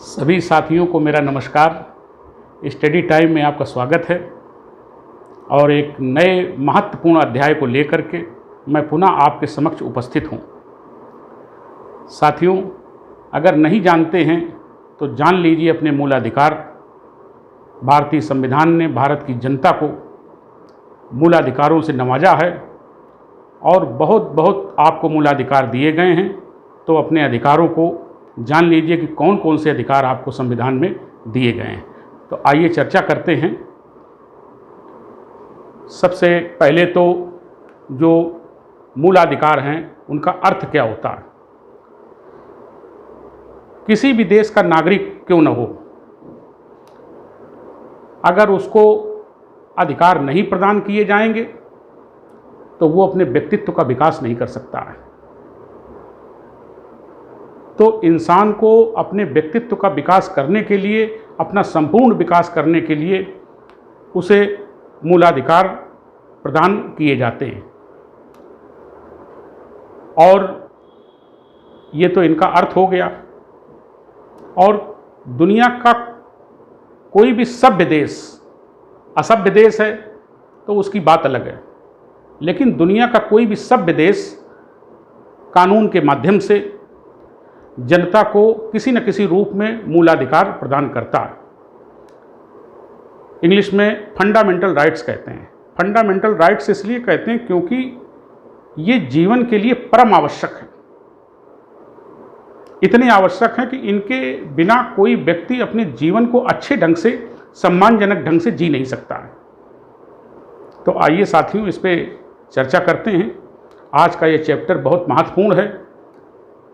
सभी साथियों को मेरा नमस्कार। स्टडी टाइम में आपका स्वागत है और एक नए महत्वपूर्ण अध्याय को लेकर के मैं पुनः आपके समक्ष उपस्थित हूँ। साथियों, अगर नहीं जानते हैं तो जान लीजिए अपने मूलाधिकार। भारतीय संविधान ने भारत की जनता को मूलाधिकारों से नवाजा है और बहुत बहुत आपको मूलाधिकार दिए गए हैं। तो अपने अधिकारों को जान लीजिए कि कौन कौन से अधिकार आपको संविधान में दिए गए हैं। तो आइए चर्चा करते हैं। सबसे पहले तो जो मूलाधिकार हैं उनका अर्थ क्या होता है। किसी भी देश का नागरिक क्यों न हो, अगर उसको अधिकार नहीं प्रदान किए जाएंगे तो वो अपने व्यक्तित्व का विकास नहीं कर सकता है। तो इंसान को अपने व्यक्तित्व का विकास करने के लिए, अपना संपूर्ण विकास करने के लिए उसे मूलाधिकार प्रदान किए जाते हैं। और ये तो इनका अर्थ हो गया। और दुनिया का कोई भी सभ्य देश, असभ्य देश है तो उसकी बात अलग है, लेकिन दुनिया का कोई भी सभ्य देश कानून के माध्यम से जनता को किसी न किसी रूप में मूलाधिकार प्रदान करता है। इंग्लिश में फंडामेंटल राइट्स कहते हैं। फंडामेंटल राइट्स इसलिए कहते हैं क्योंकि ये जीवन के लिए परम आवश्यक है। इतने आवश्यक हैं कि इनके बिना कोई व्यक्ति अपने जीवन को अच्छे ढंग से, सम्मानजनक ढंग से जी नहीं सकता है। तो आइए साथियों, इस पे चर्चा करते हैं। आज का ये चैप्टर बहुत महत्वपूर्ण है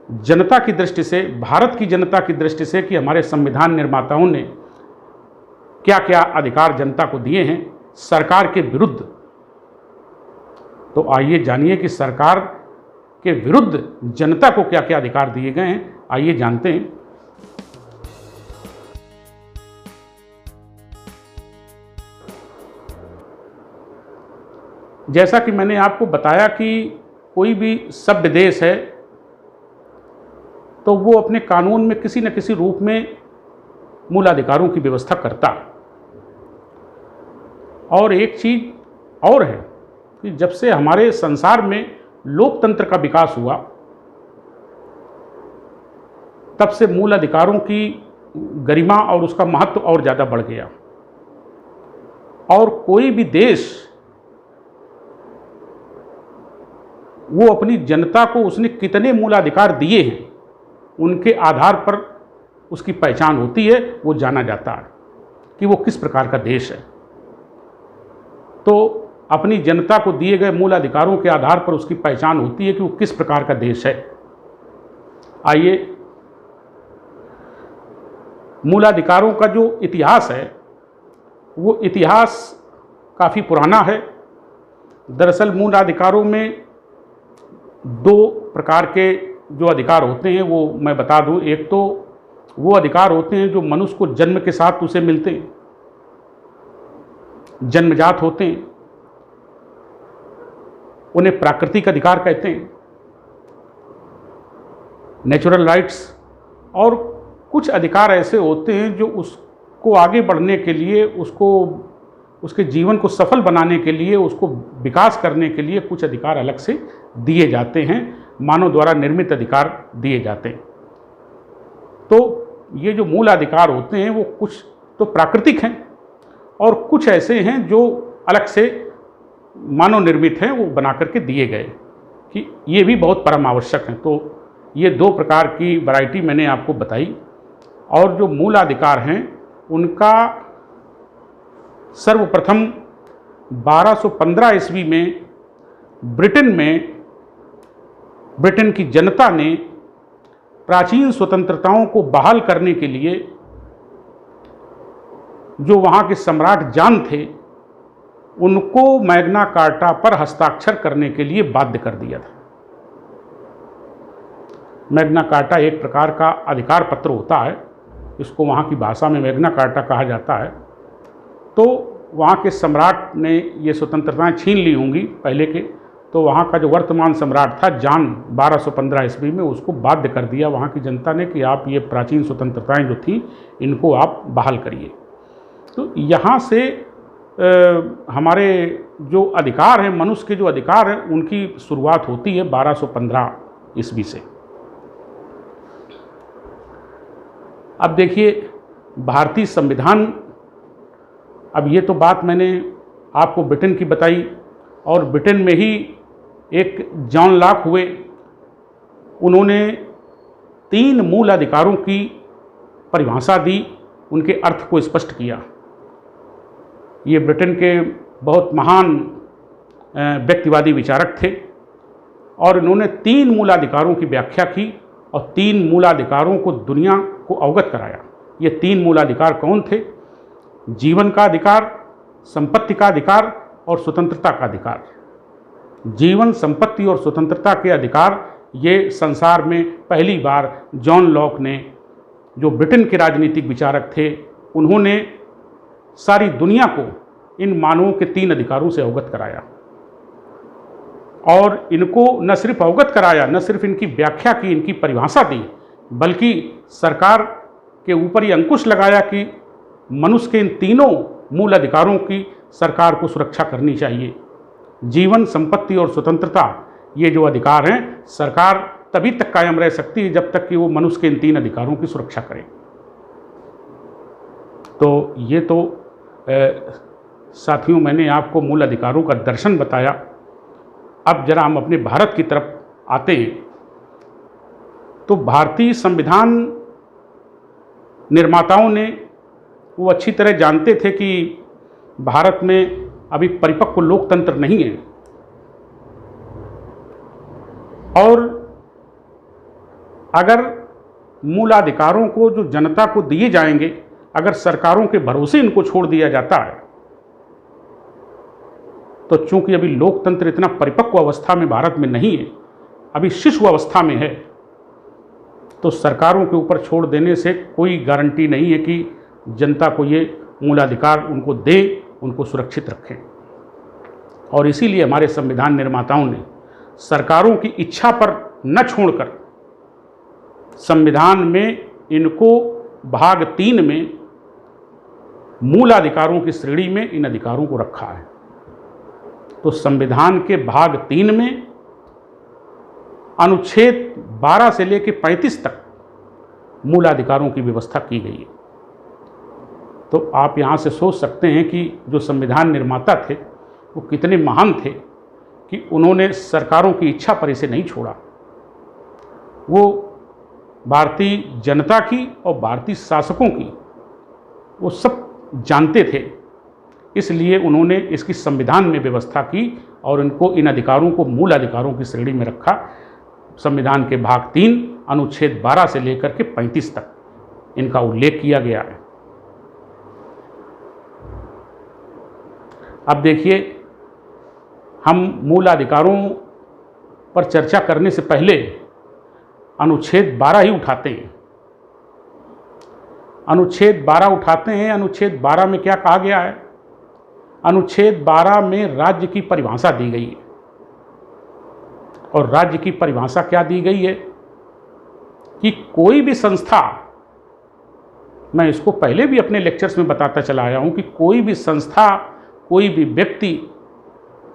जनता की दृष्टि से, भारत की जनता की दृष्टि से, कि हमारे संविधान निर्माताओं ने क्या क्या अधिकार जनता को दिए हैं सरकार के विरुद्ध। तो आइए जानिए कि सरकार के विरुद्ध जनता को क्या क्या अधिकार दिए गए हैं। आइए जानते हैं। जैसा कि मैंने आपको बताया कि कोई भी सभ्य देश है तो वो अपने कानून में किसी न किसी रूप में मूलाधिकारों की व्यवस्था करता है। और एक चीज़ और है कि जब से हमारे संसार में लोकतंत्र का विकास हुआ तब से मूल अधिकारों की गरिमा और उसका महत्व और ज़्यादा बढ़ गया। और कोई भी देश वो अपनी जनता को उसने कितने मूलाधिकार दिए हैं उनके आधार पर उसकी पहचान होती है, वो जाना जाता है कि वो किस प्रकार का देश है। तो अपनी जनता को दिए गए मूल अधिकारों के आधार पर उसकी पहचान होती है कि वो किस प्रकार का देश है। आइए, मूलाधिकारों का जो इतिहास है वो इतिहास काफ़ी पुराना है। दरअसल मूलाधिकारों में दो प्रकार के जो अधिकार होते हैं वो मैं बता दूं। एक तो वो अधिकार होते हैं जो मनुष्य को जन्म के साथ उसे मिलते हैं, जन्मजात होते हैं, उन्हें प्राकृतिक अधिकार कहते हैं, नेचुरल राइट्स। और कुछ अधिकार ऐसे होते हैं जो उसको आगे बढ़ने के लिए, उसके जीवन को सफल बनाने के लिए, उसको विकास करने के लिए कुछ अधिकार अलग से दिए जाते हैं, मानव द्वारा निर्मित अधिकार दिए जाते हैं। तो ये जो मूल अधिकार होते हैं वो कुछ तो प्राकृतिक हैं और कुछ ऐसे हैं जो अलग से मानव निर्मित हैं, वो बना करके दिए गए कि ये भी बहुत परम आवश्यक हैं। तो ये दो प्रकार की वैरायटी मैंने आपको बताई। और जो मूल अधिकार हैं उनका सर्वप्रथम 1215 ईस्वी में ब्रिटेन की जनता ने प्राचीन स्वतंत्रताओं को बहाल करने के लिए जो वहाँ के सम्राट जॉन थे उनको मैग्ना कार्टा पर हस्ताक्षर करने के लिए बाध्य कर दिया था। मैग्ना कार्टा एक प्रकार का अधिकार पत्र होता है, इसको वहाँ की भाषा में मैग्ना कार्टा कहा जाता है। तो वहाँ के सम्राट ने ये स्वतंत्रताएं छीन ली होंगी पहले के, तो वहाँ का जो वर्तमान सम्राट था जान 1215 ईस्वी में, उसको बाध्य कर दिया वहाँ की जनता ने कि आप ये प्राचीन स्वतंत्रताएं जो थी इनको आप बहाल करिए। तो यहाँ से हमारे जो अधिकार हैं, मनुष्य के जो अधिकार हैं, उनकी शुरुआत होती है 1215 ईस्वी से। अब देखिए भारतीय संविधान, अब ये तो बात मैंने आपको ब्रिटेन की बताई, और ब्रिटेन में ही एक जॉन लॉक हुए, उन्होंने 3 मूल अधिकारों की परिभाषा दी, उनके अर्थ को स्पष्ट किया। ये ब्रिटेन के बहुत महान व्यक्तिवादी विचारक थे, और इन्होंने 3 मूलाधिकारों की व्याख्या की और 3 मूलाधिकारों को दुनिया को अवगत कराया। ये 3 मूलाधिकार कौन थे? जीवन का अधिकार, संपत्ति का अधिकार और स्वतंत्रता का अधिकार। जीवन, संपत्ति और स्वतंत्रता के अधिकार ये संसार में पहली बार जॉन लॉक ने, जो ब्रिटेन के राजनीतिक विचारक थे, उन्होंने सारी दुनिया को इन मानवों के 3 अधिकारों से अवगत कराया। और इनको न सिर्फ अवगत कराया, न सिर्फ इनकी व्याख्या की, इनकी परिभाषा दी, बल्कि सरकार के ऊपर ये अंकुश लगाया कि मनुष्य के इन तीनों मूल अधिकारों की सरकार को सुरक्षा करनी चाहिए। जीवन, संपत्ति और स्वतंत्रता, ये जो अधिकार हैं, सरकार तभी तक कायम रह सकती है जब तक कि वो मनुष्य के इन 3 अधिकारों की सुरक्षा करे। तो ये तो साथियों मैंने आपको मूल अधिकारों का दर्शन बताया। अब जरा हम अपने भारत की तरफ आते हैं। तो भारतीय संविधान निर्माताओं ने, वो अच्छी तरह जानते थे कि भारत में अभी परिपक्व लोकतंत्र नहीं है, और अगर मूलाधिकारों को जो जनता को दिए जाएंगे, अगर सरकारों के भरोसे इनको छोड़ दिया जाता है, तो चूंकि अभी लोकतंत्र इतना परिपक्व अवस्था में भारत में नहीं है, अभी शिशु अवस्था में है, तो सरकारों के ऊपर छोड़ देने से कोई गारंटी नहीं है कि जनता को ये मूलाधिकार उनको दे, उनको सुरक्षित रखें। और इसीलिए हमारे संविधान निर्माताओं ने सरकारों की इच्छा पर न छोड़कर संविधान में इनको भाग 3 में मूलाधिकारों की श्रेणी में इन अधिकारों को रखा है। तो संविधान के भाग 3 में अनुच्छेद 12 से लेकर 35 तक मूलाधिकारों की व्यवस्था की गई है। तो आप यहाँ से सोच सकते हैं कि जो संविधान निर्माता थे वो कितने महान थे कि उन्होंने सरकारों की इच्छा पर इसे नहीं छोड़ा। वो भारतीय जनता की और भारतीय शासकों की वो सब जानते थे, इसलिए उन्होंने इसकी संविधान में व्यवस्था की और इनको, इन अधिकारों को मूल अधिकारों की श्रेणी में रखा। संविधान के भाग 3 अनुच्छेद 12 से लेकर के 35 तक इनका उल्लेख किया गया है। अब देखिए, हम मूल अधिकारों पर चर्चा करने से पहले अनुच्छेद 12 ही उठाते हैं। अनुच्छेद 12 उठाते हैं। अनुच्छेद 12 में क्या कहा गया है? अनुच्छेद 12 में राज्य की परिभाषा दी गई है। और राज्य की परिभाषा क्या दी गई है कि कोई भी संस्था, मैं इसको पहले भी अपने लेक्चर्स में बताता चला आया हूं कि कोई भी संस्था, कोई भी व्यक्ति,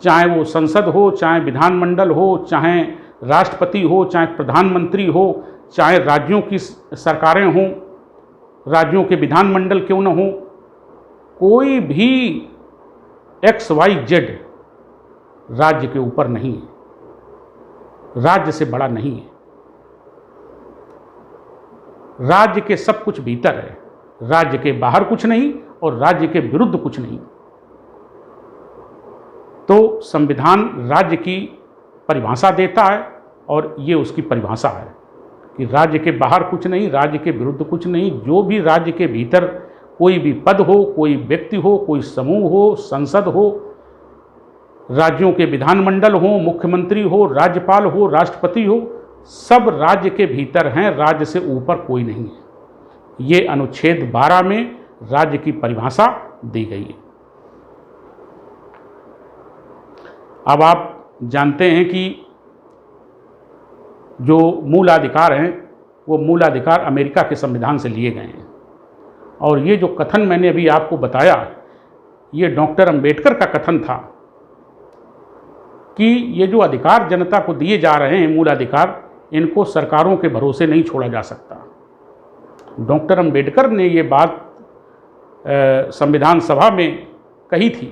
चाहे वो संसद हो, चाहे विधानमंडल हो, चाहे राष्ट्रपति हो, चाहे प्रधानमंत्री हो, चाहे राज्यों की सरकारें हों, राज्यों के विधानमंडल क्यों न हो, कोई भी XYZ राज्य के ऊपर नहीं है, राज्य से बड़ा नहीं है। राज्य के सब कुछ भीतर है, राज्य के बाहर कुछ नहीं और राज्य के विरुद्ध कुछ नहीं। तो संविधान राज्य की परिभाषा देता है और ये उसकी परिभाषा है कि राज्य के बाहर कुछ नहीं, राज्य के विरुद्ध कुछ नहीं। जो भी राज्य के भीतर कोई भी पद हो, कोई व्यक्ति हो, कोई समूह हो, संसद हो, राज्यों के विधानमंडल हो, मुख्यमंत्री हो, राज्यपाल हो, राष्ट्रपति हो, सब राज्य के भीतर हैं, राज्य से ऊपर कोई नहीं है। ये अनुच्छेद 12 में राज्य की परिभाषा दी गई है। अब आप जानते हैं कि जो मूल अधिकार हैं वो मूल अधिकार अमेरिका के संविधान से लिए गए हैं। और ये जो कथन मैंने अभी आपको बताया, ये डॉक्टर अंबेडकर का कथन था कि ये जो अधिकार जनता को दिए जा रहे हैं, मूल अधिकार, इनको सरकारों के भरोसे नहीं छोड़ा जा सकता। डॉक्टर अंबेडकर ने ये बात संविधान सभा में कही थी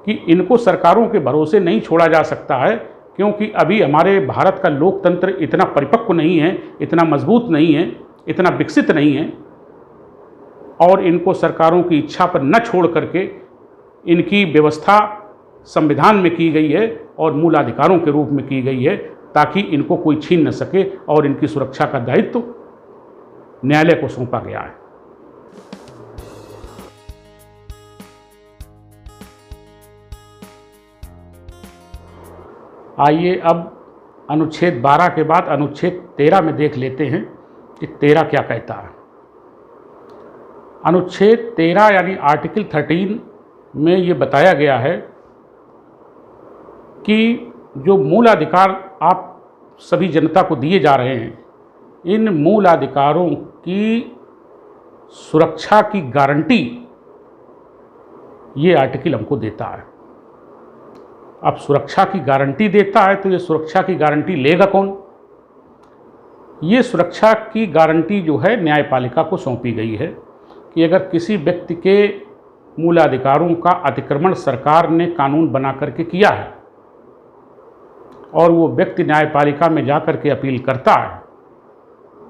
कि इनको सरकारों के भरोसे नहीं छोड़ा जा सकता है, क्योंकि अभी हमारे भारत का लोकतंत्र इतना परिपक्व नहीं है, इतना मजबूत नहीं है, इतना विकसित नहीं है, और इनको सरकारों की इच्छा पर न छोड़ करके इनकी व्यवस्था संविधान में की गई है और मूल अधिकारों के रूप में की गई है, ताकि इनको कोई छीन न सके, और इनकी सुरक्षा का दायित्व न्यायालय को सौंपा गया है। आइए अब अनुच्छेद 12 के बाद अनुच्छेद 13 में देख लेते हैं कि 13 क्या कहता है। अनुच्छेद 13 यानी आर्टिकल 13 में ये बताया गया है कि जो मूल अधिकार आप सभी जनता को दिए जा रहे हैं, इन मूल अधिकारों की सुरक्षा की गारंटी ये आर्टिकल हमको देता है। अब सुरक्षा की गारंटी देता है तो ये सुरक्षा की गारंटी लेगा कौन? ये सुरक्षा की गारंटी जो है न्यायपालिका को सौंपी गई है कि अगर किसी व्यक्ति के मूल अधिकारों का अतिक्रमण सरकार ने कानून बना करके किया है और वो व्यक्ति न्यायपालिका में जा कर के अपील करता है,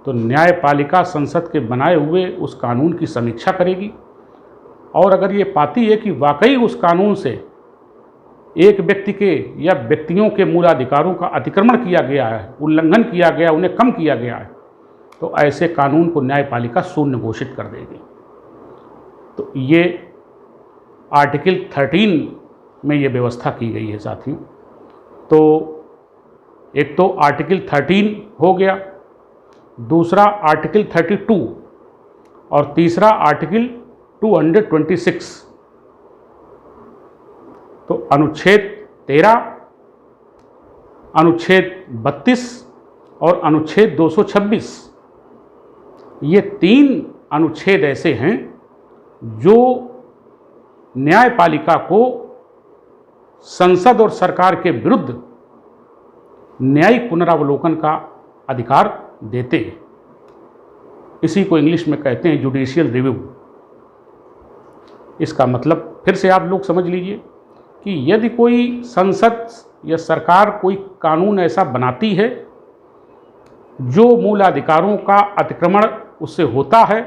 तो न्यायपालिका संसद के बनाए हुए उस कानून की समीक्षा करेगी, और अगर ये पाती है कि वाकई उस कानून से एक व्यक्ति के या व्यक्तियों के मूल अधिकारों का अतिक्रमण किया गया है, उल्लंघन किया गया, उन्हें कम किया गया है, तो ऐसे कानून को न्यायपालिका शून्य घोषित कर देगी। तो ये आर्टिकल 13 में ये व्यवस्था की गई है साथियों। तो एक तो आर्टिकल 13 हो गया, दूसरा आर्टिकल 32 और तीसरा आर्टिकल 226। तो अनुच्छेद 13, अनुच्छेद 32 और अनुच्छेद 226, ये 3 अनुच्छेद ऐसे हैं जो न्यायपालिका को संसद और सरकार के विरुद्ध न्यायिक पुनरावलोकन का अधिकार देते हैं। इसी को इंग्लिश में कहते हैं जुडिशियल रिव्यू। इसका मतलब फिर से आप लोग समझ लीजिए कि यदि कोई संसद या सरकार कोई कानून ऐसा बनाती है जो मूल अधिकारों का अतिक्रमण उससे होता है,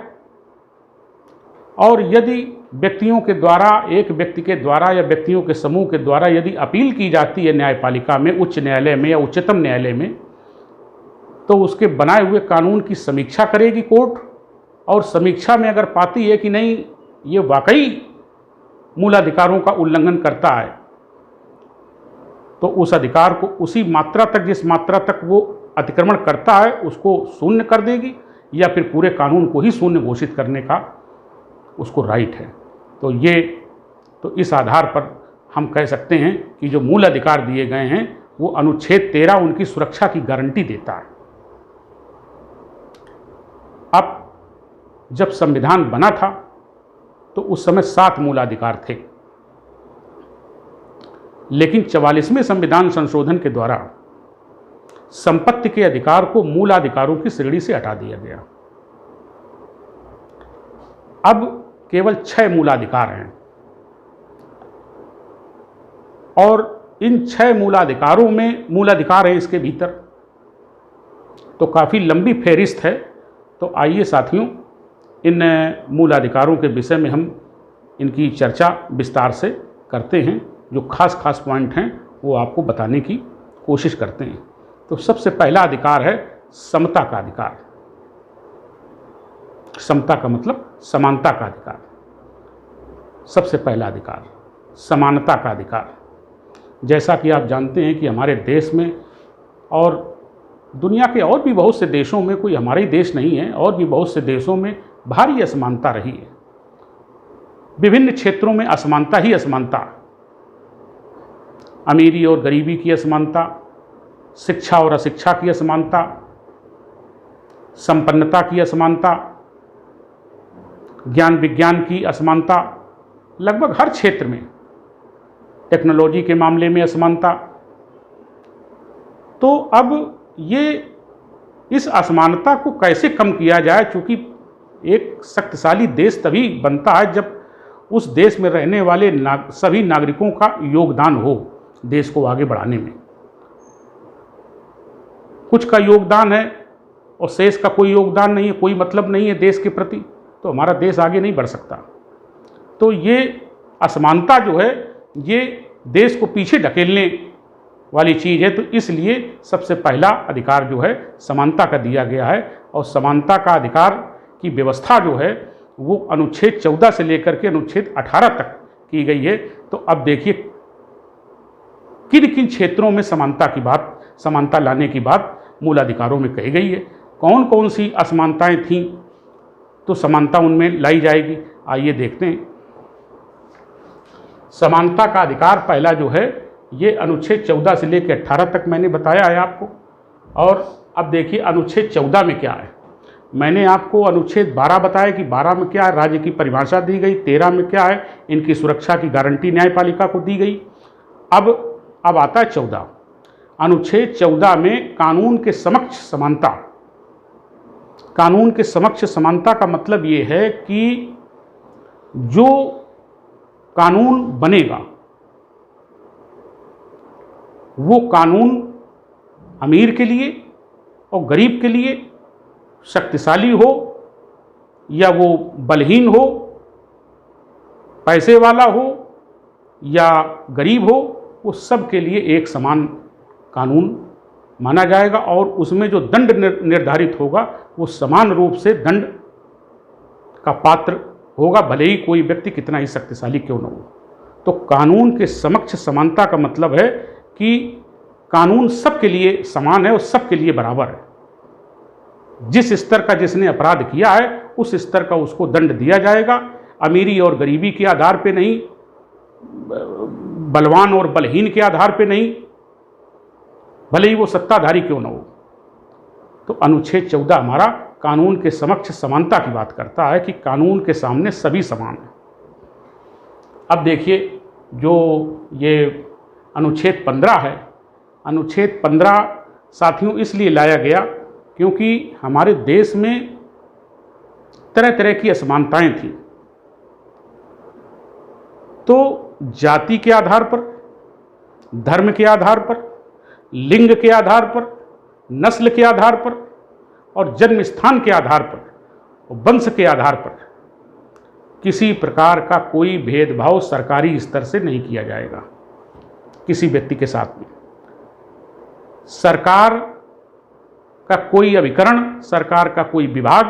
और यदि व्यक्तियों के द्वारा, एक व्यक्ति के द्वारा या व्यक्तियों के समूह के द्वारा यदि अपील की जाती है न्यायपालिका में, उच्च न्यायालय में या उच्चतम न्यायालय में, तो उसके बनाए हुए कानून की समीक्षा करेगी कोर्ट, और समीक्षा में अगर पाती है कि नहीं ये वाकई मूल अधिकारों का उल्लंघन करता है, तो उस अधिकार को उसी मात्रा तक, जिस मात्रा तक वो अतिक्रमण करता है, उसको शून्य कर देगी, या फिर पूरे कानून को ही शून्य घोषित करने का उसको राइट है। तो इस आधार पर हम कह सकते हैं कि जो मूल अधिकार दिए गए हैं वो अनुच्छेद 13 उनकी सुरक्षा की गारंटी देता है। अब जब संविधान बना था तो उस समय 7 मूलाधिकार थे, लेकिन 44वें संविधान संशोधन के द्वारा संपत्ति के अधिकार को मूलाधिकारों की श्रेणी से हटा दिया गया। अब केवल 6 मूलाधिकार हैं, और इन 6 मूलाधिकारों में मूलाधिकार है इसके भीतर, तो काफ़ी लंबी फहरिस्त है। तो आइए साथियों, इन मूलाधिकारों के विषय में हम इनकी चर्चा विस्तार से करते हैं। जो खास पॉइंट हैं वो आपको बताने की कोशिश करते हैं। तो सबसे पहला अधिकार है समता का अधिकार। समता का मतलब समानता का अधिकार। सबसे पहला अधिकार समानता का अधिकार। जैसा कि आप जानते हैं कि हमारे देश में और दुनिया के और भी बहुत से देशों में, कोई हमारा ही देश नहीं है, और भी बहुत से देशों में भारी असमानता रही है। विभिन्न क्षेत्रों में असमानता ही असमानता। अमीरी और गरीबी की असमानता, शिक्षा और अशिक्षा की असमानता, संपन्नता की असमानता, ज्ञान विज्ञान की असमानता, लगभग हर क्षेत्र में, टेक्नोलॉजी के मामले में असमानता। तो अब ये इस असमानता को कैसे कम किया जाए, चूँकि एक शक्तिशाली देश तभी बनता है जब उस देश में रहने वाले सभी नागरिकों का योगदान हो देश को आगे बढ़ाने में। कुछ का योगदान है और शेष का कोई योगदान नहीं है, कोई मतलब नहीं है देश के प्रति, तो हमारा देश आगे नहीं बढ़ सकता। तो ये असमानता जो है ये देश को पीछे ढकेलने वाली चीज़ है। तो इसलिए सबसे पहला अधिकार जो है समानता का दिया गया है, और समानता का अधिकार की व्यवस्था जो है वो अनुच्छेद 14 से लेकर के अनुच्छेद 18 तक की गई है। तो अब देखिए किन किन क्षेत्रों में समानता लाने की बात मूल अधिकारों में कही गई है, कौन कौन सी असमानताएं थीं, तो समानता उनमें लाई जाएगी। आइए देखते हैं। समानता का अधिकार पहला जो है ये अनुच्छेद 14 से लेकर 18 तक मैंने बताया है आपको। और अब देखिए अनुच्छेद 14 में क्या है। मैंने आपको अनुच्छेद 12 बताया कि 12 में क्या है, राज्य की परिभाषा दी गई। 13 में क्या है, इनकी सुरक्षा की गारंटी न्यायपालिका को दी गई। अब आता है 14। अनुच्छेद 14 में कानून के समक्ष समानता। कानून के समक्ष समानता का मतलब ये है कि जो कानून बनेगा वो कानून अमीर के लिए और गरीब के लिए, शक्तिशाली हो या वो बलहीन हो, पैसे वाला हो या गरीब हो, वो सब के लिए एक समान कानून माना जाएगा। और उसमें जो दंड निर्धारित होगा वो समान रूप से दंड का पात्र होगा, भले ही कोई व्यक्ति कितना ही शक्तिशाली क्यों न हो। तो कानून के समक्ष समानता का मतलब है कि कानून सबके लिए समान है और सबके लिए बराबर है। जिस स्तर का जिसने अपराध किया है उस स्तर का उसको दंड दिया जाएगा। अमीरी और गरीबी के आधार पे नहीं, बलवान और बलहीन के आधार पे नहीं, भले ही वो सत्ताधारी क्यों न हो। तो अनुच्छेद 14 हमारा कानून के समक्ष समानता की बात करता है कि कानून के सामने सभी समान हैं। अब देखिए जो ये अनुच्छेद 15 है, अनुच्छेद 15 साथियों इसलिए लाया गया क्योंकि हमारे देश में तरह तरह की असमानताएं थीं। तो जाति के आधार पर, धर्म के आधार पर, लिंग के आधार पर, नस्ल के आधार पर और जन्म स्थान के आधार पर, वंश के आधार पर किसी प्रकार का कोई भेदभाव सरकारी स्तर से नहीं किया जाएगा किसी व्यक्ति के साथ में। सरकार का कोई अभिकरण, सरकार का कोई विभाग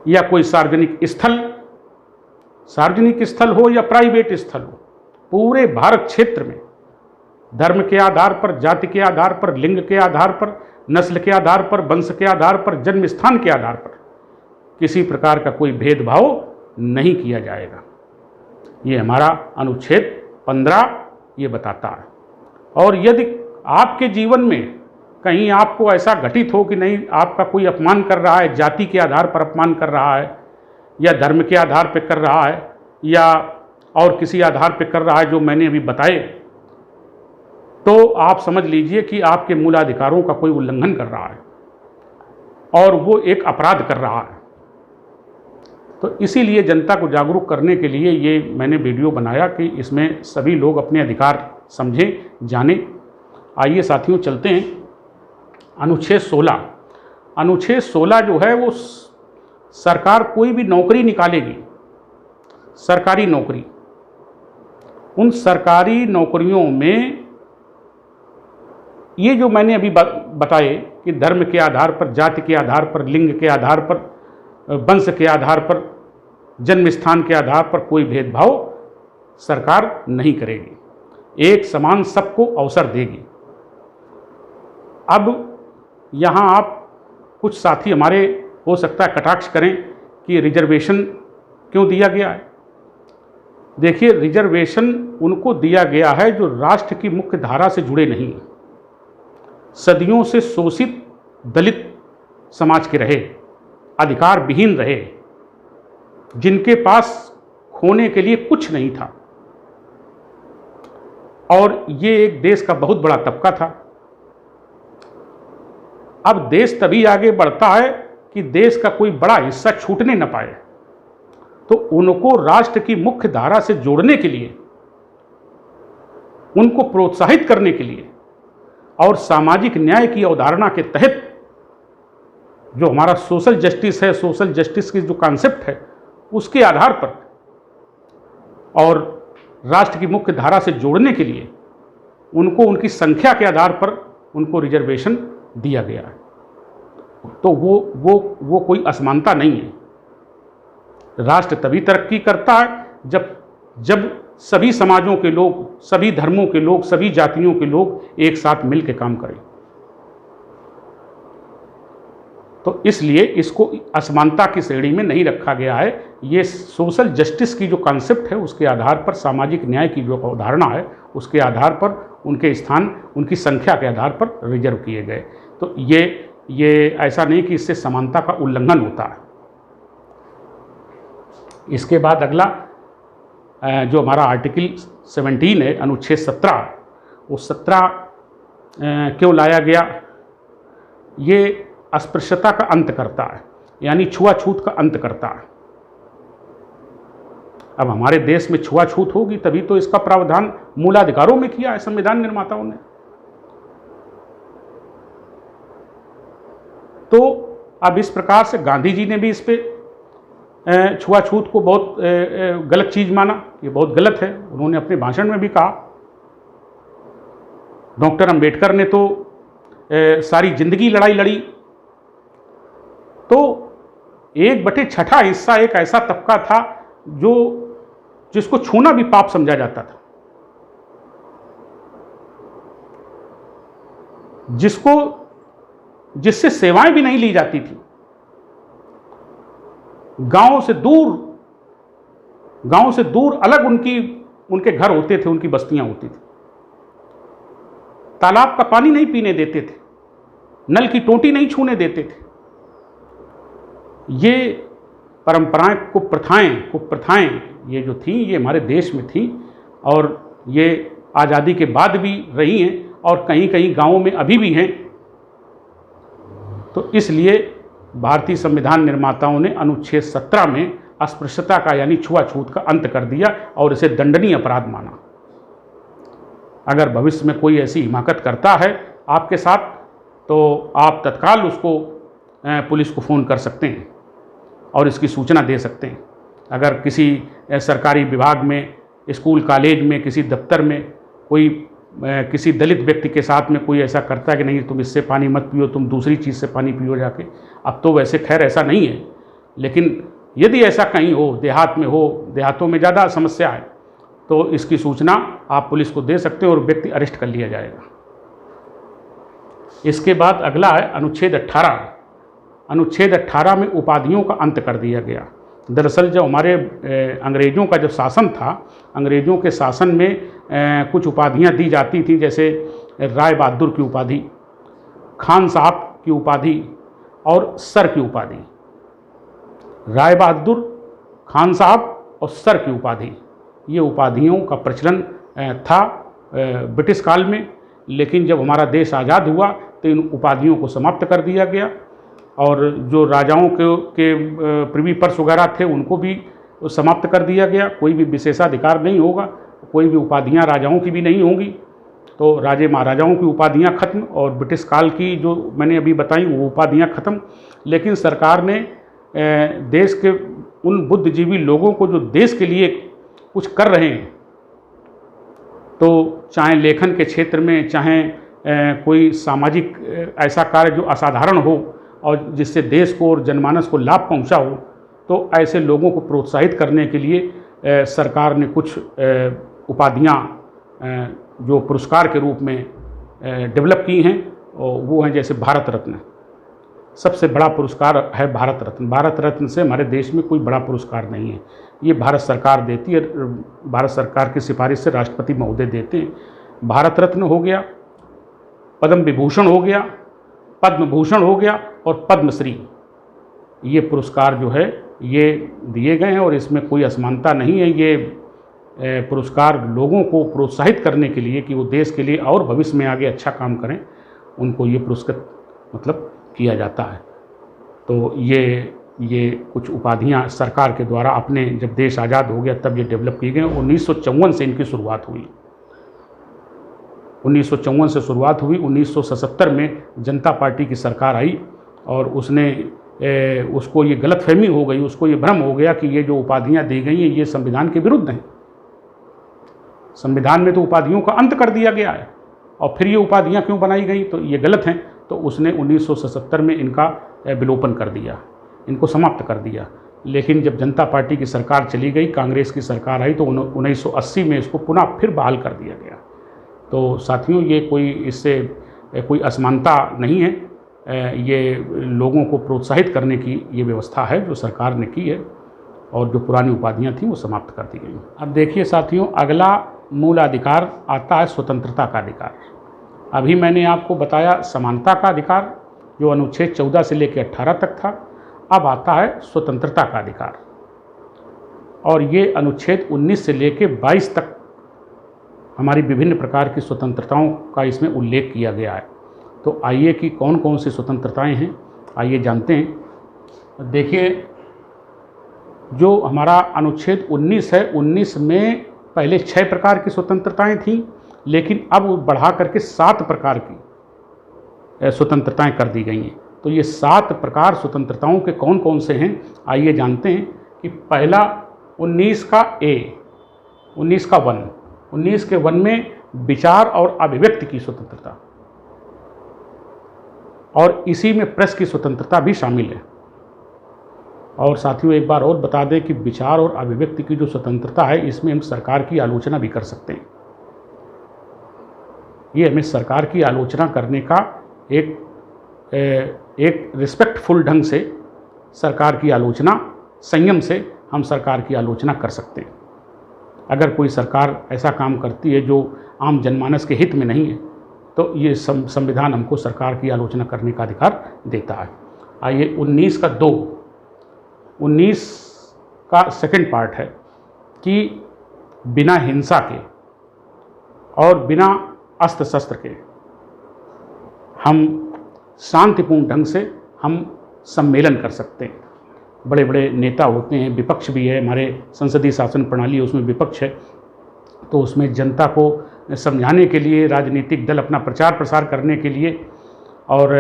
या कोई सार्वजनिक स्थल हो या प्राइवेट स्थल हो, पूरे भारत क्षेत्र में धर्म के आधार पर, जाति के आधार पर, लिंग के आधार पर, नस्ल के आधार पर, वंश के आधार पर, जन्म स्थान के आधार पर किसी प्रकार का कोई भेदभाव नहीं किया जाएगा। ये हमारा अनुच्छेद 15 ये बताता है। और यदि आपके जीवन में कहीं आपको ऐसा घटित हो कि नहीं, आपका कोई अपमान कर रहा है, जाति के आधार पर अपमान कर रहा है या धर्म के आधार पर कर रहा है या और किसी आधार पर कर रहा है जो मैंने अभी बताए, तो आप समझ लीजिए कि आपके मूलाधिकारों का कोई उल्लंघन कर रहा है और वो एक अपराध कर रहा है। तो इसीलिए जनता को जागरूक करने के लिए ये मैंने वीडियो बनाया कि इसमें सभी लोग अपने अधिकार समझें, जानें। आइए साथियों चलते हैं अनुच्छेद 16। अनुच्छेद 16 जो है वो सरकार कोई भी नौकरी निकालेगी, सरकारी नौकरी, उन सरकारी नौकरियों में ये जो मैंने अभी बताए कि धर्म के आधार पर, जाति के आधार पर, लिंग के आधार पर, वंश के आधार पर, जन्म स्थान के आधार पर कोई भेदभाव सरकार नहीं करेगी, एक समान सबको अवसर देगी। अब यहाँ आप कुछ साथी हमारे हो सकता है कटाक्ष करें कि रिजर्वेशन क्यों दिया गया है। देखिए, रिजर्वेशन उनको दिया गया है जो राष्ट्र की मुख्य धारा से जुड़े नहीं, सदियों से शोषित दलित समाज के रहे, अधिकार विहीन रहे, जिनके पास खोने के लिए कुछ नहीं था। और ये एक देश का बहुत बड़ा तबका था। अब देश तभी आगे बढ़ता है कि देश का कोई बड़ा हिस्सा छूटने न पाए। तो उनको राष्ट्र की मुख्य धारा से जोड़ने के लिए, उनको प्रोत्साहित करने के लिए और सामाजिक न्याय की अवधारणा के तहत जो हमारा सोशल जस्टिस है, सोशल जस्टिस की जो कॉन्सेप्ट है, उसके आधार पर और राष्ट्र की मुख्य धारा से जोड़ने के लिए उनको उनकी संख्या के आधार पर उनको रिजर्वेशन दिया गया है। तो वो कोई असमानता नहीं है। राष्ट्र तभी तरक्की करता है जब सभी समाजों के लोग, सभी धर्मों के लोग, सभी जातियों के लोग एक साथ मिल के काम करें। तो इसलिए इसको असमानता की श्रेणी में नहीं रखा गया है। ये सोशल जस्टिस की जो कॉन्सेप्ट है उसके आधार पर, सामाजिक न्याय की जो अवधारणा है उसके आधार पर उनके स्थान उनकी संख्या के आधार पर रिजर्व किए गए। तो ये ऐसा नहीं कि इससे समानता का उल्लंघन होता है। इसके बाद अगला जो हमारा आर्टिकल 17 है, अनुच्छेद 17, वो 17 क्यों लाया गया? ये अस्पृश्यता का अंत करता है, यानी छुआछूत का अंत करता है। अब हमारे देश में छुआछूत होगी तभी तो इसका प्रावधान मूलाधिकारों में किया है संविधान निर्माताओं ने। तो अब इस प्रकार से गांधी जी ने भी इस पे छुआछूत को बहुत गलत चीज माना, ये बहुत गलत है। उन्होंने अपने भाषण में भी कहा। डॉक्टर अंबेडकर ने तो सारी जिंदगी लड़ाई लड़ी। तो 1/6 हिस्सा एक ऐसा तबका था जिसको छूना भी पाप समझा जाता था, जिससे सेवाएं भी नहीं ली जाती थी। गांव से दूर अलग उनके घर होते थे, उनकी बस्तियां होती थी। तालाब का पानी नहीं पीने देते थे, नल की टोंटी नहीं छूने देते थे। ये परंपराएं, कुप्रथाएं ये जो थी, ये हमारे देश में थी और ये आज़ादी के बाद भी रही हैं और कहीं कहीं गांवों में अभी भी हैं। तो इसलिए भारतीय संविधान निर्माताओं ने अनुच्छेद 17 में अस्पृश्यता का यानी छुआछूत का अंत कर दिया और इसे दंडनीय अपराध माना। अगर भविष्य में कोई ऐसी हिमाकत करता है आपके साथ, तो आप तत्काल उसको पुलिस को फ़ोन कर सकते हैं और इसकी सूचना दे सकते हैं। अगर किसी सरकारी विभाग में, स्कूल कॉलेज में, किसी दफ्तर में कोई किसी दलित व्यक्ति के साथ में कोई ऐसा करता है कि नहीं तुम इससे पानी मत पियो, तुम दूसरी चीज़ से पानी पियो जाके। अब तो वैसे खैर ऐसा नहीं है, लेकिन यदि ऐसा कहीं हो, देहात में हो, देहातों में ज़्यादा समस्या है, तो इसकी सूचना आप पुलिस को दे सकते हो और व्यक्ति अरेस्ट कर लिया जाएगा। इसके बाद अगला है अनुच्छेद 18। अनुच्छेद 18 में उपाधियों का अंत कर दिया गया। दरअसल जब हमारे अंग्रेज़ों का जो शासन था, अंग्रेज़ों के शासन में कुछ उपाधियां दी जाती थी, जैसे राय बहादुर की उपाधि, खान साहब की उपाधि और सर की उपाधि। राय बहादुर, खान साहब और सर की उपाधि, ये उपाधियों का प्रचलन था ब्रिटिश काल में। लेकिन जब हमारा देश आज़ाद हुआ तो इन उपाधियों को समाप्त कर दिया गया और जो राजाओं के प्रिवी पर्स वगैरह थे उनको भी समाप्त कर दिया गया। कोई भी विशेषाधिकार नहीं होगा, कोई भी उपाधियां राजाओं की भी नहीं होंगी। तो राजे महाराजाओं की उपाधियां खत्म और ब्रिटिश काल की जो मैंने अभी बताई वो उपाधियां खत्म। लेकिन सरकार ने देश के उन बुद्धिजीवी लोगों को जो देश के लिए कुछ कर रहे हैं, तो चाहे लेखन के क्षेत्र में, चाहे कोई सामाजिक ऐसा कार्य जो असाधारण हो और जिससे देश को और जनमानस को लाभ पहुंचा हो, तो ऐसे लोगों को प्रोत्साहित करने के लिए सरकार ने कुछ उपाधियां जो पुरस्कार के रूप में डेवलप की हैं, और वो हैं जैसे भारत रत्न, सबसे बड़ा पुरस्कार है भारत रत्न। भारत रत्न से हमारे देश में कोई बड़ा पुरस्कार नहीं है, ये भारत सरकार देती है, भारत सरकार की सिफारिश से राष्ट्रपति महोदय देते हैं। भारत रत्न हो गया, पद्म विभूषण हो गया, पद्म भूषण हो गया और पद्मश्री, ये पुरस्कार जो है ये दिए गए हैं और इसमें कोई असमानता नहीं है। ये पुरस्कार लोगों को प्रोत्साहित करने के लिए कि वो देश के लिए और भविष्य में आगे अच्छा काम करें, उनको ये पुरस्कृत मतलब किया जाता है। तो ये कुछ उपाधियां सरकार के द्वारा अपने जब देश आज़ाद हो गया तब ये डेवलप की गई। 1954 से इनकी शुरुआत हुई। 1954 से शुरुआत हुई। 1977 में जनता पार्टी की सरकार आई और उसको ये गलतफहमी हो गई, उसको ये भ्रम हो गया कि ये जो उपाधियां दी गई हैं ये संविधान के विरुद्ध हैं। संविधान में तो उपाधियों का अंत कर दिया गया है और फिर ये उपाधियां क्यों बनाई गई, तो ये गलत हैं। तो उसने 1977 में इनका विलोपन कर दिया, इनको समाप्त कर दिया। लेकिन जब जनता पार्टी की सरकार चली गई, कांग्रेस की सरकार आई, तो 1980 में इसको पुनः फिर बहाल कर दिया गया। तो साथियों, ये कोई इससे कोई असमानता नहीं है, ये लोगों को प्रोत्साहित करने की ये व्यवस्था है जो सरकार ने की है और जो पुरानी उपाधियां थीं वो समाप्त कर दी गई। अब देखिए साथियों, अगला मूल अधिकार आता है स्वतंत्रता का अधिकार। अभी मैंने आपको बताया समानता का अधिकार जो अनुच्छेद 14 से लेकर 18 तक था। अब आता है स्वतंत्रता का अधिकार और ये अनुच्छेद 19 से लेकर 22 तक हमारी विभिन्न प्रकार की स्वतंत्रताओं का इसमें उल्लेख किया गया है। तो आइए कि कौन कौन सी स्वतंत्रताएं हैं, आइए जानते हैं। देखिए, जो हमारा अनुच्छेद 19 है, 19 में पहले 6 प्रकार की स्वतंत्रताएं थीं, लेकिन अब बढ़ा करके 7 प्रकार की स्वतंत्रताएं कर दी गई हैं। तो ये 7 प्रकार स्वतंत्रताओं के कौन कौन से हैं, आइए जानते हैं। कि पहला 19 का ए, 19 का 1, 19 के 1 में विचार और अभिव्यक्ति की स्वतंत्रता, और इसी में प्रेस की स्वतंत्रता भी शामिल है। और साथियों, एक बार और बता दें कि विचार और अभिव्यक्ति की जो स्वतंत्रता है, इसमें हम सरकार की आलोचना भी कर सकते हैं। ये हमें सरकार की आलोचना करने का एक रिस्पेक्टफुल ढंग से सरकार की आलोचना, संयम से हम सरकार की आलोचना कर सकते हैं। अगर कोई सरकार ऐसा काम करती है जो आम जनमानस के हित में नहीं है, तो ये संविधान हमको सरकार की आलोचना करने का अधिकार देता है। आइए 19 का 2, 19 का सेकंड पार्ट है कि बिना हिंसा के और बिना अस्त्र शस्त्र के हम शांतिपूर्ण ढंग से हम सम्मेलन कर सकते हैं। बड़े बड़े नेता होते हैं, विपक्ष भी है, हमारे संसदीय शासन प्रणाली है उसमें विपक्ष है, तो उसमें जनता को समझाने के लिए, राजनीतिक दल अपना प्रचार प्रसार करने के लिए और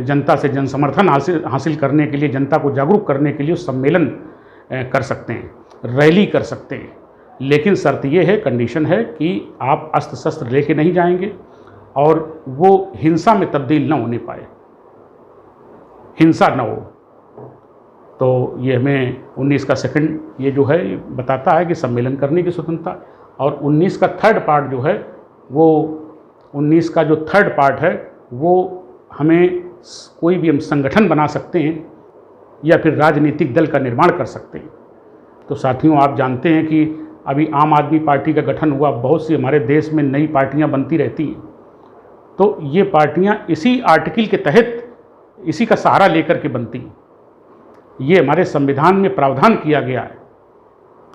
जनता से जन समर्थन हासिल करने के लिए, जनता को जागरूक करने के लिए सम्मेलन कर सकते हैं, रैली कर सकते हैं। लेकिन शर्त ये है, कंडीशन है कि आप अस्त्र शस्त्र लेके नहीं जाएंगे और वो हिंसा में तब्दील न होने पाए, हिंसा न हो। तो ये हमें 19 का सेकंड ये जो है बताता है कि सम्मेलन करने की स्वतंत्रता। और 19 का थर्ड पार्ट जो है, वो 19 का जो थर्ड पार्ट है वो हमें कोई भी हम संगठन बना सकते हैं या फिर राजनीतिक दल का निर्माण कर सकते हैं। तो साथियों, आप जानते हैं कि अभी आम आदमी पार्टी का गठन हुआ, बहुत सी हमारे देश में नई पार्टियां बनती रहती हैं। तो ये पार्टियां इसी आर्टिकल के तहत, इसी का सहारा लेकर के बनती हैं। ये हमारे संविधान में प्रावधान किया गया है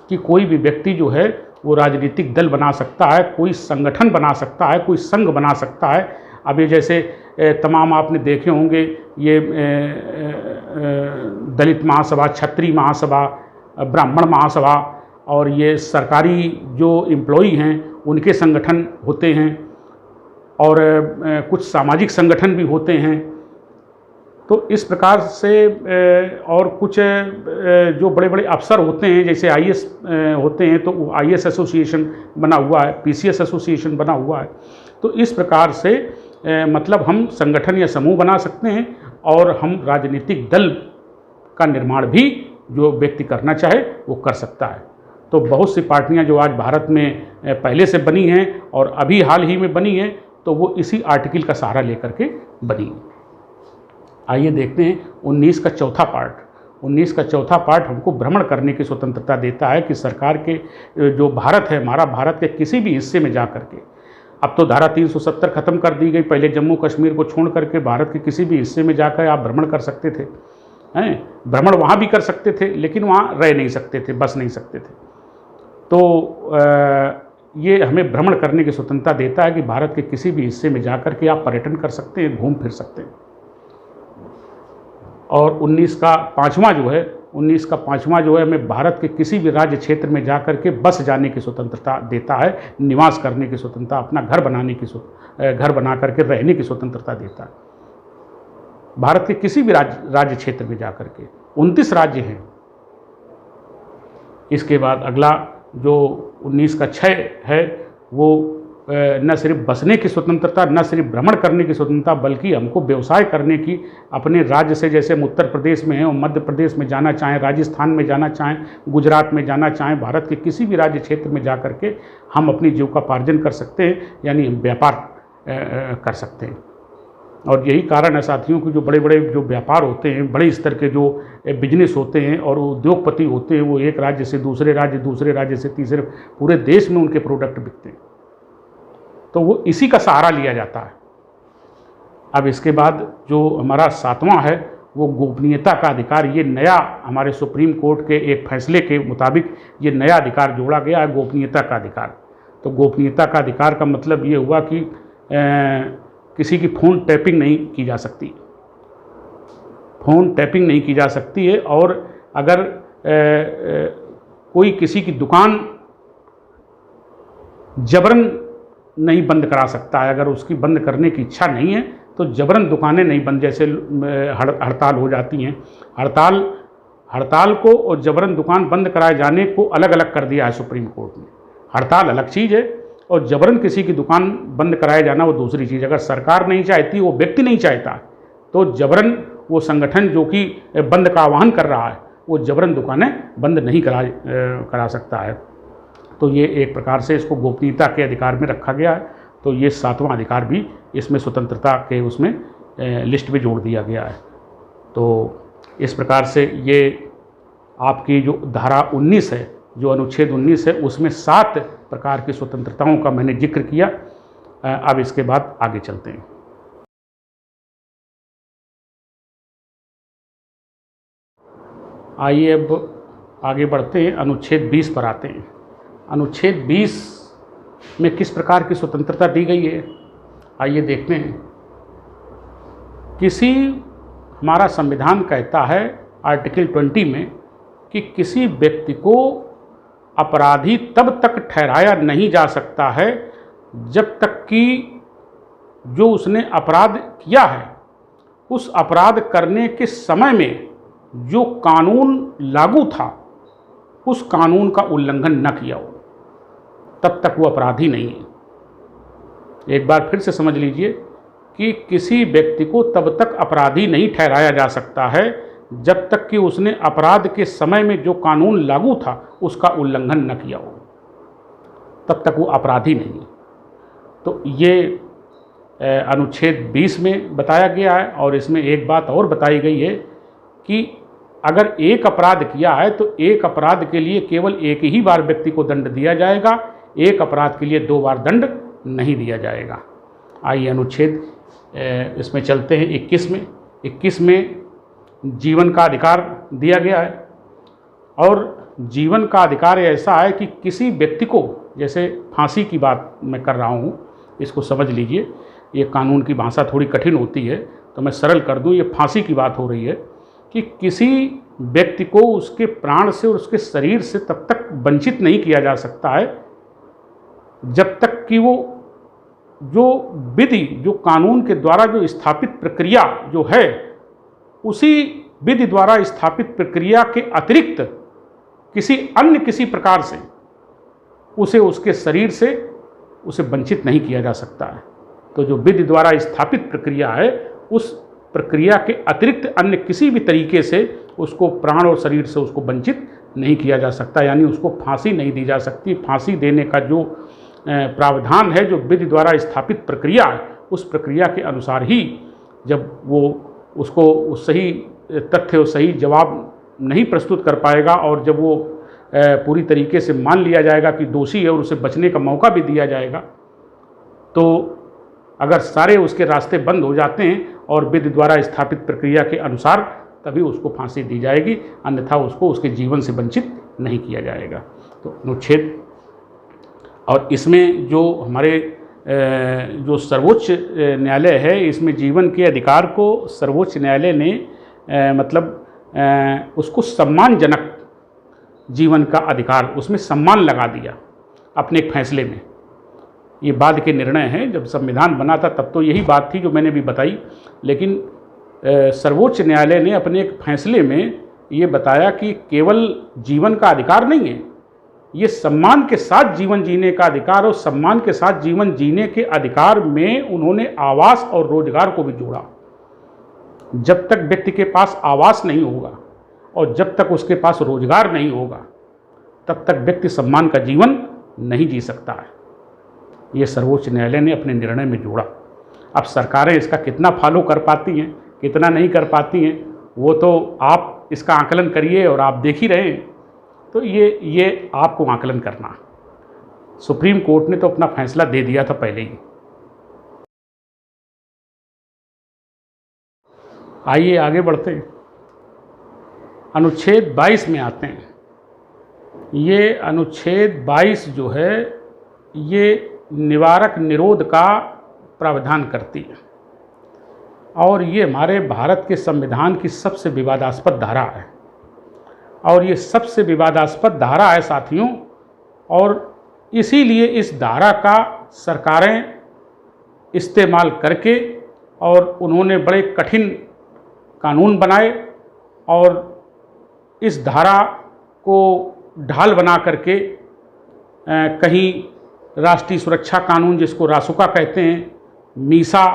कि कोई भी व्यक्ति जो है वो राजनीतिक दल बना सकता है, कोई संगठन बना सकता है, कोई संघ बना सकता है। अब ये जैसे तमाम आपने देखे होंगे, ये दलित महासभा, क्षत्रिय महासभा, ब्राह्मण महासभा और ये सरकारी जो एम्प्लॉई हैं उनके संगठन होते हैं और कुछ सामाजिक संगठन भी होते हैं। तो इस प्रकार से और कुछ जो बड़े बड़े अफसर होते हैं, जैसे आईएएस होते हैं, तो आईएएस एसोसिएशन बना हुआ है, पीसीएस एसोसिएशन बना हुआ है। तो इस प्रकार से मतलब हम संगठन या समूह बना सकते हैं और हम राजनीतिक दल का निर्माण भी जो व्यक्ति करना चाहे वो कर सकता है। तो बहुत सी पार्टियां जो आज भारत में पहले से बनी हैं और अभी हाल ही में बनी हैं, तो वो इसी आर्टिकल का सहारा लेकर के बनी। आइए देखते हैं 19 का चौथा पार्ट। 19 का चौथा पार्ट हमको भ्रमण करने की स्वतंत्रता देता है कि सरकार के जो भारत है हमारा, भारत के किसी भी हिस्से में जा करके, अब तो धारा 370 खत्म कर दी गई, पहले जम्मू कश्मीर को छोड़ करके भारत के किसी भी हिस्से में जाकर आप भ्रमण कर सकते थे, हैं, भ्रमण वहाँ भी कर सकते थे, लेकिन वहाँ रह नहीं सकते थे, बस नहीं सकते थे। तो ये हमें भ्रमण करने की स्वतंत्रता देता है कि भारत के किसी भी हिस्से में जाकर के आप पर्यटन कर सकते हैं, घूम फिर सकते हैं। और 19 का पाँचवा जो है हमें भारत के किसी भी राज्य क्षेत्र में जाकर के बस जाने की स्वतंत्रता देता है, निवास करने की स्वतंत्रता, अपना घर बना करके रहने की स्वतंत्रता देता है भारत के किसी भी राज्य क्षेत्र में जाकर के। 29 राज्य हैं। इसके बाद अगला जो 19 का 6 है वो न सिर्फ बसने की स्वतंत्रता, न सिर्फ भ्रमण करने की स्वतंत्रता, बल्कि हमको व्यवसाय करने की, अपने राज्य से, जैसे हम उत्तर प्रदेश में हैं और मध्य प्रदेश में जाना चाहें, राजस्थान में जाना चाहें, गुजरात में जाना चाहें, भारत के किसी भी राज्य क्षेत्र में जा कर के हम अपनी जीविकोपार्जन कर सकते हैं, यानी हम व्यापार कर सकते हैं। और यही कारण है साथियों कि जो बड़े बड़े जो व्यापार होते हैं, बड़े स्तर के जो बिजनेस होते हैं और उद्योगपति होते हैं, वो एक राज्य से दूसरे राज्य से तीसरे, पूरे देश में उनके प्रोडक्ट बिकते हैं, तो वो इसी का सहारा लिया जाता है। अब इसके बाद जो हमारा 7वां है वो गोपनीयता का अधिकार। ये नया हमारे सुप्रीम कोर्ट के एक फैसले के मुताबिक ये नया अधिकार जोड़ा गया है, गोपनीयता का अधिकार। तो गोपनीयता का अधिकार का मतलब ये हुआ कि किसी की फ़ोन टैपिंग नहीं की जा सकती, फ़ोन टैपिंग नहीं की जा सकती है। और अगर कोई किसी की दुकान जबरन नहीं बंद करा सकता है, अगर उसकी बंद करने की इच्छा नहीं है तो जबरन दुकानें नहीं बंद, जैसे हड़ताल हो जाती हैं, हड़ताल को और जबरन दुकान बंद कराए जाने को अलग अलग कर दिया है सुप्रीम कोर्ट ने। हड़ताल अलग चीज़ है और जबरन किसी की दुकान बंद कराया जाना वो दूसरी चीज़। अगर सरकार नहीं चाहती, वो व्यक्ति नहीं चाहता, तो जबरन वो संगठन जो कि बंद का आह्वान कर रहा है वो जबरन दुकानें बंद नहीं करा सकता है। तो ये एक प्रकार से इसको गोपनीयता के अधिकार में रखा गया है। तो ये 7वां अधिकार भी इसमें स्वतंत्रता के उसमें लिस्ट में जोड़ दिया गया है। तो इस प्रकार से ये आपकी जो धारा 19 है, जो अनुच्छेद 19 है, उसमें 7 प्रकार की स्वतंत्रताओं का मैंने जिक्र किया। अब इसके बाद आगे चलते हैं। आइए अब आगे बढ़ते हैं, अनुच्छेद 20 पर आते हैं। अनुच्छेद 20 में किस प्रकार की स्वतंत्रता दी गई है, आइए देखते हैं। हमारा संविधान कहता है आर्टिकल 20 में कि किसी व्यक्ति को अपराधी तब तक ठहराया नहीं जा सकता है जब तक कि जो उसने अपराध किया है उस अपराध करने के समय में जो कानून लागू था उस कानून का उल्लंघन न किया हो, तब तक वो अपराधी नहीं है। एक बार फिर से समझ लीजिए कि किसी व्यक्ति को तब तक अपराधी नहीं ठहराया जा सकता है जब तक कि उसने अपराध के समय में जो कानून लागू था उसका उल्लंघन न किया हो, तब तक वो अपराधी नहीं है। तो ये अनुच्छेद 20 में बताया गया है। और इसमें एक बात और बताई गई है कि अगर एक अपराध किया है तो एक अपराध के लिए केवल एक ही बार व्यक्ति को दंड दिया जाएगा, एक अपराध के लिए 2 बार दंड नहीं दिया जाएगा। आइए अनुच्छेद इसमें चलते हैं 21 में। 21 में जीवन का अधिकार दिया गया है। और जीवन का अधिकार ऐसा है कि किसी व्यक्ति को, जैसे फांसी की बात मैं कर रहा हूँ, इसको समझ लीजिए, ये कानून की भाषा थोड़ी कठिन होती है तो मैं सरल कर दूँ। ये फांसी की बात हो रही है कि किसी व्यक्ति को उसके प्राण से और उसके शरीर से तब तक वंचित नहीं किया जा सकता है जब तक कि वो जो विधि, जो कानून के द्वारा जो स्थापित प्रक्रिया जो है, उसी विधि द्वारा स्थापित प्रक्रिया के अतिरिक्त किसी प्रकार से उसे उसके शरीर से उसे वंचित नहीं किया जा सकता है। तो जो विधि द्वारा स्थापित प्रक्रिया है उस प्रक्रिया के अतिरिक्त अन्य किसी भी तरीके से उसको प्राण और शरीर से उसको वंचित नहीं किया जा सकता, यानी उसको फांसी नहीं दी जा सकती। फांसी देने का जो प्रावधान है, जो विधि द्वारा स्थापित प्रक्रिया है, उस प्रक्रिया के अनुसार ही जब वो उसको उस सही तथ्य और सही जवाब नहीं प्रस्तुत कर पाएगा, और जब वो पूरी तरीके से मान लिया जाएगा कि दोषी है और उसे बचने का मौका भी दिया जाएगा, तो अगर सारे उसके रास्ते बंद हो जाते हैं और विधि द्वारा स्थापित प्रक्रिया के अनुसार, तभी उसको फांसी दी जाएगी, अन्यथा उसको उसके जीवन से वंचित नहीं किया जाएगा। तो अनुच्छेद, और इसमें जो हमारे जो सर्वोच्च न्यायालय है, इसमें जीवन के अधिकार को सर्वोच्च न्यायालय ने मतलब उसको सम्मानजनक जीवन का अधिकार, उसमें सम्मान लगा दिया अपने एक फैसले में। ये बाद के निर्णय हैं, जब संविधान बना था तब तो यही बात थी जो मैंने भी बताई, लेकिन सर्वोच्च न्यायालय ने अपने एक फैसले में ये बताया कि केवल जीवन का अधिकार नहीं है, ये सम्मान के साथ जीवन जीने का अधिकार, और सम्मान के साथ जीवन जीने के अधिकार में उन्होंने आवास और रोजगार को भी जोड़ा। जब तक व्यक्ति के पास आवास नहीं होगा और जब तक उसके पास रोजगार नहीं होगा, तब तक व्यक्ति सम्मान का जीवन नहीं जी सकता है। ये सर्वोच्च न्यायालय ने अपने निर्णय में जोड़ा। अब सरकारें इसका कितना फॉलो कर पाती हैं, कितना नहीं कर पाती हैं, वो तो आप इसका आकलन करिए, और आप देख ही रहे हैं। तो ये आपको आकलन करना। सुप्रीम कोर्ट ने तो अपना फैसला दे दिया था पहले ही। आइए आगे बढ़ते हैं, अनुच्छेद 22 में आते हैं। ये अनुच्छेद 22 जो है, ये निवारक निरोध का प्रावधान करती है, और ये हमारे भारत के संविधान की सबसे विवादास्पद धारा है, और ये सबसे विवादास्पद धारा है साथियों। और इसीलिए इस धारा का सरकारें इस्तेमाल करके, और उन्होंने बड़े कठिन कानून बनाए, और इस धारा को ढाल बना करके कहीं राष्ट्रीय सुरक्षा कानून, जिसको रासुका कहते हैं, मीसा,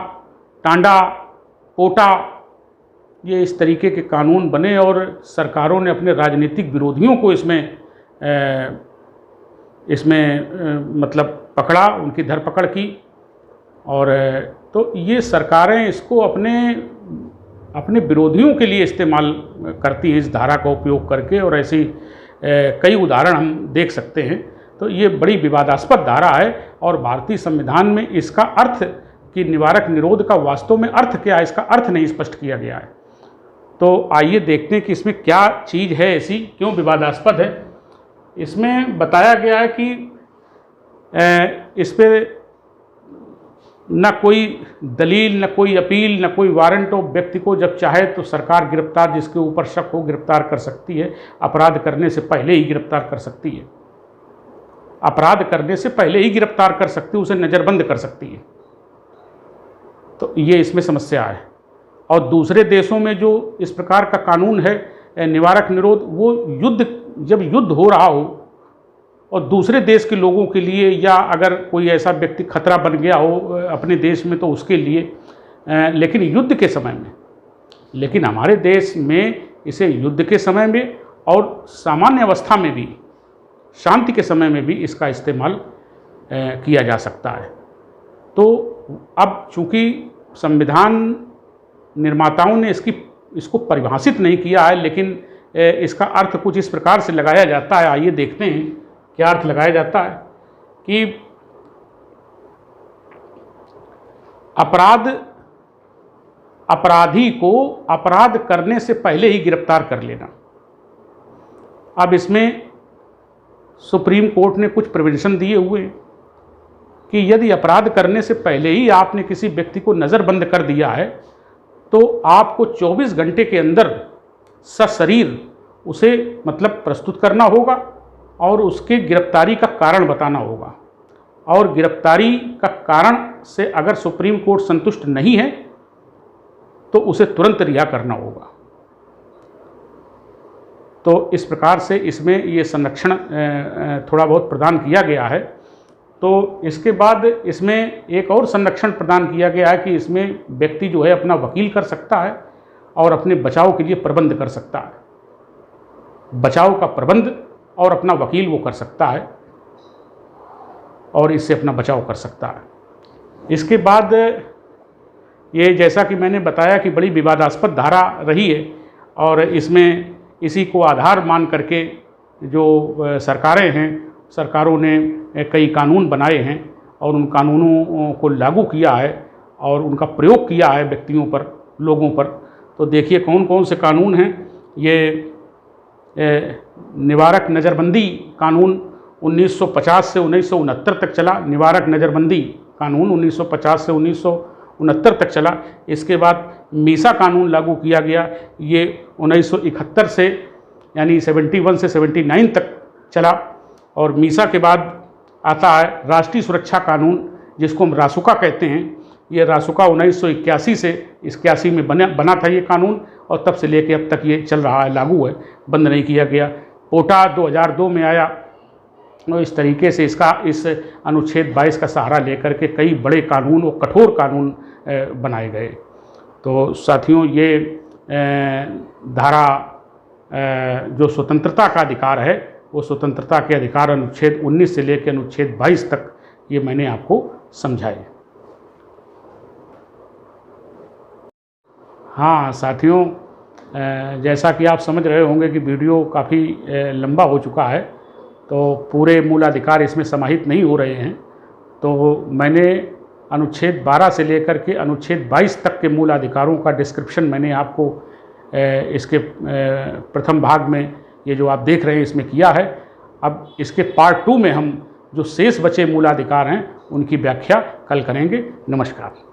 टांडा, पोटा, ये इस तरीके के कानून बने, और सरकारों ने अपने राजनीतिक विरोधियों को इसमें मतलब पकड़ा, उनकी धरपकड़ की। और तो ये सरकारें इसको अपने विरोधियों के लिए इस्तेमाल करती हैं, इस धारा का उपयोग करके, और ऐसी कई उदाहरण हम देख सकते हैं। तो ये बड़ी विवादास्पद धारा है, और भारतीय संविधान में इसका अर्थ कि निवारक निरोध का वास्तव में अर्थ क्या है, इसका अर्थ नहीं स्पष्ट किया गया है। तो आइए देखते हैं कि इसमें क्या चीज़ है ऐसी, क्यों विवादास्पद है। इसमें बताया गया है कि इस पर न कोई दलील, न कोई अपील, न कोई वारंट हो, व्यक्ति को जब चाहे तो सरकार गिरफ्तार, जिसके ऊपर शक हो, गिरफ्तार कर सकती है। अपराध करने से पहले ही गिरफ्तार कर सकती है, अपराध करने से पहले ही गिरफ्तार कर सकती है, उसे नज़रबंद कर सकती है। तो ये इसमें समस्या है। और दूसरे देशों में जो इस प्रकार का कानून है निवारक निरोध, वो जब युद्ध हो रहा हो और दूसरे देश के लोगों के लिए, या अगर कोई ऐसा व्यक्ति खतरा बन गया हो अपने देश में, तो उसके लिए, लेकिन युद्ध के समय में, लेकिन हमारे देश में इसे युद्ध के समय में और सामान्य अवस्था में भी, शांति के समय में भी इसका इस्तेमाल किया जा सकता है। तो अब चूँकि संविधान निर्माताओं ने इसको परिभाषित नहीं किया है, लेकिन इसका अर्थ कुछ इस प्रकार से लगाया जाता है। आइए देखते हैं क्या अर्थ लगाया जाता है कि अपराधी को अपराध करने से पहले ही गिरफ्तार कर लेना। अब इसमें सुप्रीम कोर्ट ने कुछ प्रोविजन दिए हुए हैं कि यदि अपराध करने से पहले ही आपने किसी व्यक्ति को नज़रबंद कर दिया है, तो आपको 24 घंटे के अंदर सशरीर उसे मतलब प्रस्तुत करना होगा, और उसके गिरफ्तारी का कारण बताना होगा। और गिरफ्तारी का कारण से अगर सुप्रीम कोर्ट संतुष्ट नहीं है, तो उसे तुरंत रिहा करना होगा। तो इस प्रकार से इसमें ये संरक्षण थोड़ा बहुत प्रदान किया गया है। तो इसके बाद इसमें एक और संरक्षण प्रदान किया गया है कि इसमें व्यक्ति जो है अपना वकील कर सकता है और अपने बचाव के लिए प्रबंध कर सकता है। बचाव का प्रबंध और अपना वकील वो कर सकता है, और इससे अपना बचाव कर सकता है। इसके बाद ये जैसा कि मैंने बताया कि बड़ी विवादास्पद धारा रही है और इसमें इसी को आधार मान करके जो सरकारें हैं, सरकारों ने कई कानून बनाए हैं और उन कानूनों को लागू किया है और उनका प्रयोग किया है व्यक्तियों पर, लोगों पर। तो देखिए कौन कौन से कानून हैं। ये निवारक नज़रबंदी कानून 1950 से 1969 तक चला। निवारक नज़रबंदी कानून 1950 से 1969 तक चला। इसके बाद मीसा कानून लागू किया गया, ये 1971 से यानी 71 से 79 तक चला। और मीसा के बाद आता है राष्ट्रीय सुरक्षा कानून, जिसको हम रासुका कहते हैं। ये रासुका 1981 से 81 में बना था ये कानून और तब से लेके अब तक ये चल रहा है, लागू है, बंद नहीं किया गया। पोटा 2002 में आया और इस तरीके से इस अनुच्छेद 22 का सहारा लेकर के कई बड़े कानून और कठोर कानून बनाए गए। तो साथियों, ये धारा जो स्वतंत्रता का अधिकार है, वो स्वतंत्रता के अधिकार अनुच्छेद 19 से लेकर अनुच्छेद 22 तक ये मैंने आपको समझाए। हाँ साथियों, जैसा कि आप समझ रहे होंगे कि वीडियो काफ़ी लंबा हो चुका है, तो पूरे मूलाधिकार इसमें समाहित नहीं हो रहे हैं। तो मैंने अनुच्छेद 12 से लेकर के अनुच्छेद 22 तक के मूल अधिकारों का डिस्क्रिप्शन मैंने आपको इसके प्रथम भाग में, ये जो आप देख रहे हैं, इसमें किया है। अब इसके पार्ट 2 में हम जो शेष बचे मूलाधिकार हैं उनकी व्याख्या कल करेंगे। नमस्कार।